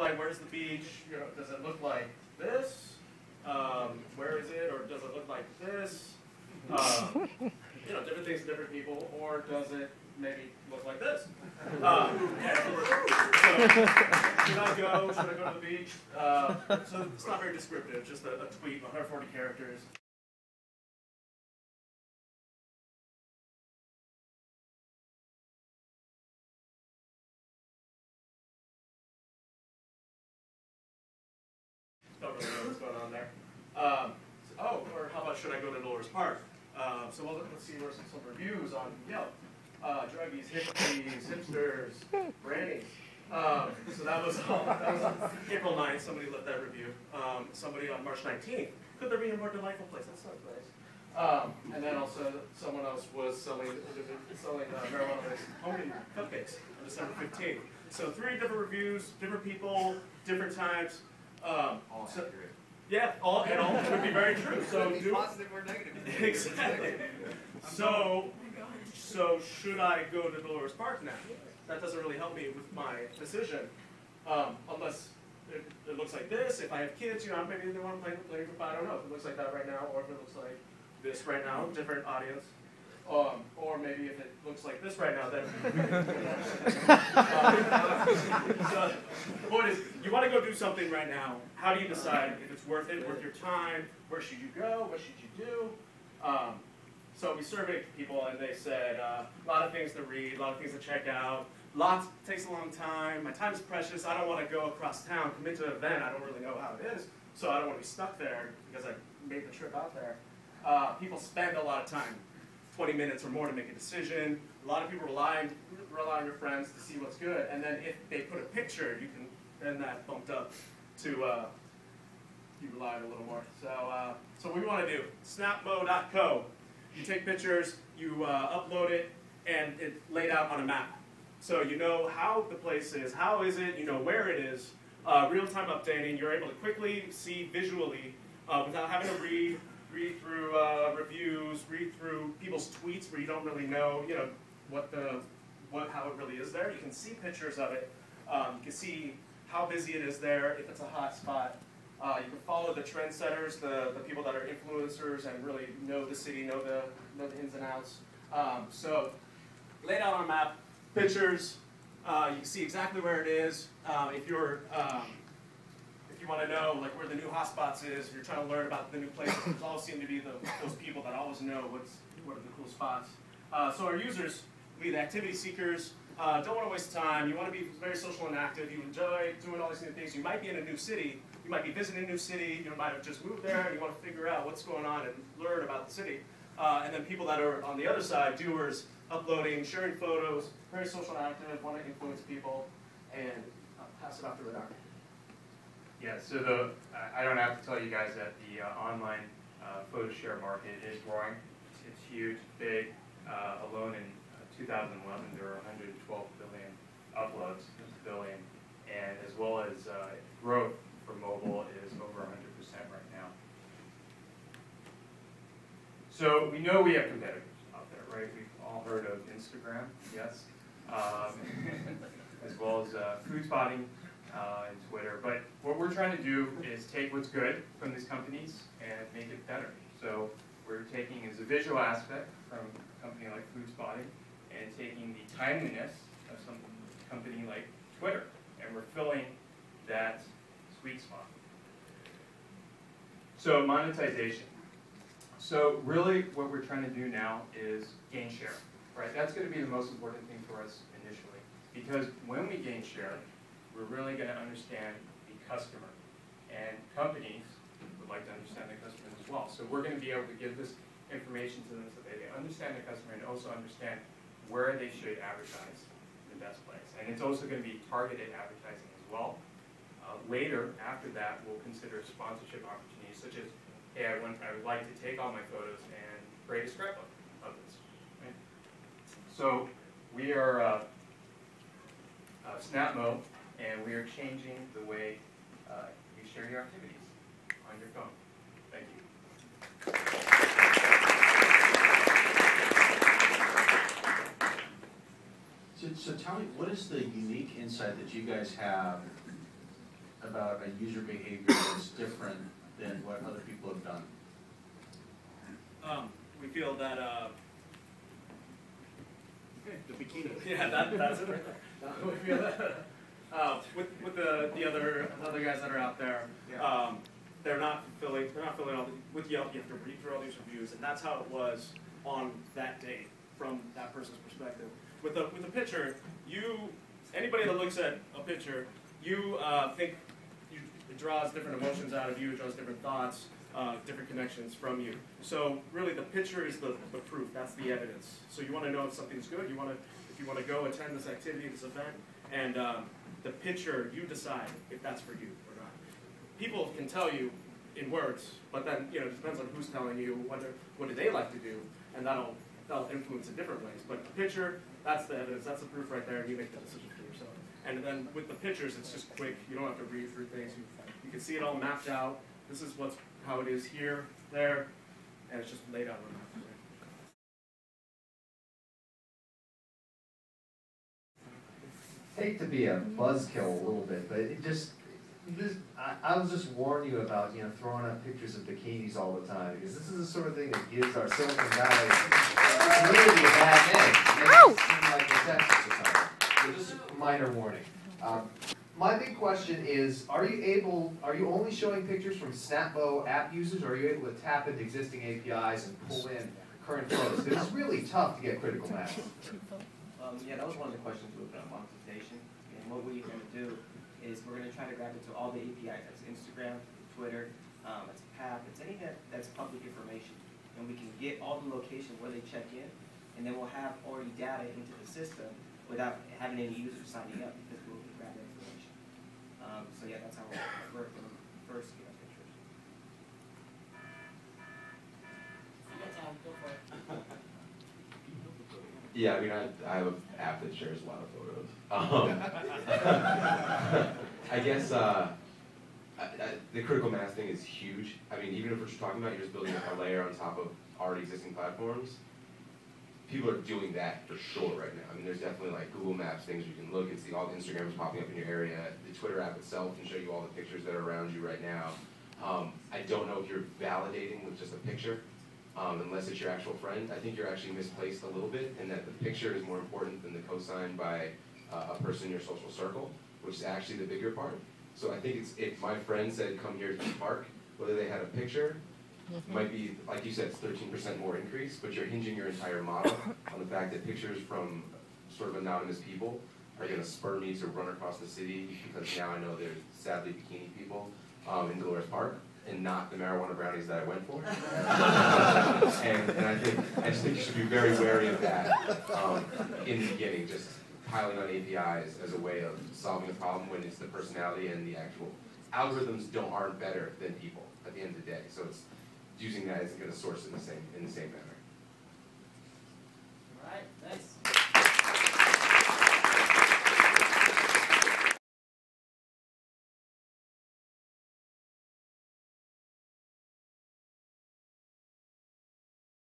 like, where's the beach? You know, does it look like this? Where is it? Or does it look like this? You know, different things to different people. Or does it maybe look like this? So, should I go to the beach? So it's not very descriptive, just a tweet, 140 characters. Don't really know what's going on there. Or how about should I go to Dolores Park? So let's see where's some reviews on Yelp. Druggies, hippies, hipsters, grannies. So that was on April 9th, somebody left that review. Somebody on March 19th. Could there be a more delightful place? That sounds nice. And then also someone else was selling marijuana-based homemade cupcakes on December 15th. So 3 different reviews, different people, different times. All accurate. Yeah, all would be very true. So positive or negative. Exactly. So should I go to Dolores Park now? That doesn't really help me with my decision, unless it looks like this. If I have kids, you know, maybe they want to play football. I don't know if it looks like that right now, or if it looks like this right now. Different audience. Or maybe if it looks like this right now, then so the point is, you want to go do something right now. How do you decide if it's worth it, worth your time? Where should you go? What should you do? So we surveyed people, and they said a lot of things to read, a lot of things to check out. Lots takes a long time. My time is precious. I don't want to go across town, commit to an event. I don't really know how it is, so I don't want to be stuck there because I made the trip out there. People spend a lot of time. 20 minutes or more to make a decision. A lot of people rely on your friends to see what's good, and then if they put a picture, you can then that bumped up to you rely a little more. So what we want to do, snapmo.co. You take pictures, you upload it, and it's laid out on a map. So you know how the place is, how is it, you know where it is. Real-time updating, you're able to quickly see visually without having to read through reviews, read through people's tweets where you don't really know, you know, how it really is there. You can see pictures of it. You can see how busy it is there, if it's a hot spot. You can follow the trendsetters, the people that are influencers and really know the city, know the ins and outs. So laid out on a map, pictures. You can see exactly where it is. If you want to know like where the new hotspots is, if you're trying to learn about the new places, there's always seem to be those people that always know what are the cool spots. So our users, we the activity seekers, don't want to waste time. You want to be very social and active. You enjoy doing all these new things. You might be in a new city. You might be visiting a new city. You might have just moved there, and you want to figure out what's going on and learn about the city. And then people that are on the other side, doers, uploading, sharing photos, very social and active, want to influence people, and I'll pass it off to Renard. Yeah, so I don't have to tell you guys that the online photo share market is growing. It's huge, big. Alone in 2011, there were 112 billion uploads, and as well as growth for mobile is over 100% right now. So we know we have competitors out there, right? We've all heard of Instagram, yes, as well as food spotting and Twitter. But what we're trying to do is take what's good from these companies and make it better. So we're taking as a visual aspect from a company like food spotting and taking the timeliness of some company like Twitter, and we're filling that sweet spot. So monetization. So really what we're trying to do now is gain share, right? That's going to be the most important thing for us initially, because when we gain share, we're really going to understand the customer, and companies would like to understand the customer as well. So we're going to be able to give this information to them so that they understand the customer and also understand where they should advertise in the best place. And it's also going to be targeted advertising as well. Later, after that, we'll consider sponsorship opportunities, such as, hey, I would like to take all my photos and create a scrapbook of this. Right? So we are SnapMo, and we are changing the way you share your activities on your phone. Thank you. So tell me, what is the unique insight that you guys have about a user behavior that's different than what other people have done? We feel that the bikini. Yeah, that's it. We feel that with the other guys that are out there, they're not fulfilling all the, with Yelp. You have to read through all these reviews, and that's how it was on that day from that person's perspective. With the picture, anybody that looks at a picture, you think it draws different emotions out of you, it draws different thoughts, different connections from you. So really, the picture is the proof. That's the evidence. So you want to know if something's good. If you want to go attend this activity, this event, and the picture, you decide if that's for you or not. People can tell you in words, but then it depends on who's telling you. What do they like to do, and that'll influence in different ways. But the picture, that's the evidence. That's the proof right there, and you make the decision for yourself. And then with the pictures, it's just quick. You don't have to read through things. You can see it all mapped out. This is how it is here, there, and it's just laid out on the map. I hate to be a buzzkill a little bit, but I was just warning you about throwing up pictures of bikinis all the time, because this is the sort of thing that gives our Silicon Valley community a bad name. It makes it seem like a sexist or something. So just a minor warning. My big question is, are you only showing pictures from Snapbo app users, or are you able to tap into existing APIs and pull in current photos? Because it's really tough to get critical mass. Yeah, that was one of the questions with monetization. And what we're going to do is we're going to try to grab into all the APIs. That's Instagram, Twitter, it's PAP, it's anything that's public information. And we can get all the location where they check in, and then we'll have already data into the system without having any users signing up, because we'll grab that information. So yeah, that's how we'll work when we first get our pictures. You got time, go for it. Yeah, I mean, I have an app that shares a lot of photos. I guess the critical mass thing is huge. I mean, even if what you're talking about, you're just building a layer on top of already existing platforms. People are doing that for sure right now. I mean, there's definitely like Google Maps things you can look and see all the Instagrams popping up in your area. The Twitter app itself can show you all the pictures that are around you right now. I don't know if you're validating with just a picture. Unless it's your actual friend. I think you're actually misplaced a little bit, in that the picture is more important than the cosign by a person in your social circle, which is actually the bigger part. So I think if my friend said, come here to the park, whether they had a picture, might be, like you said, it's 13% more increase, but you're hinging your entire model on the fact that pictures from sort of anonymous people are going to spur me to run across the city, because now I know there's sadly bikini people in Dolores Park, and not the marijuana brownies that I went for. and I just think you should be very wary of that in the beginning, just piling on APIs as a way of solving a problem when it's the personality and the actual algorithms aren't better than people at the end of the day. So it's using that isn't going to source in the same manner. All right, nice.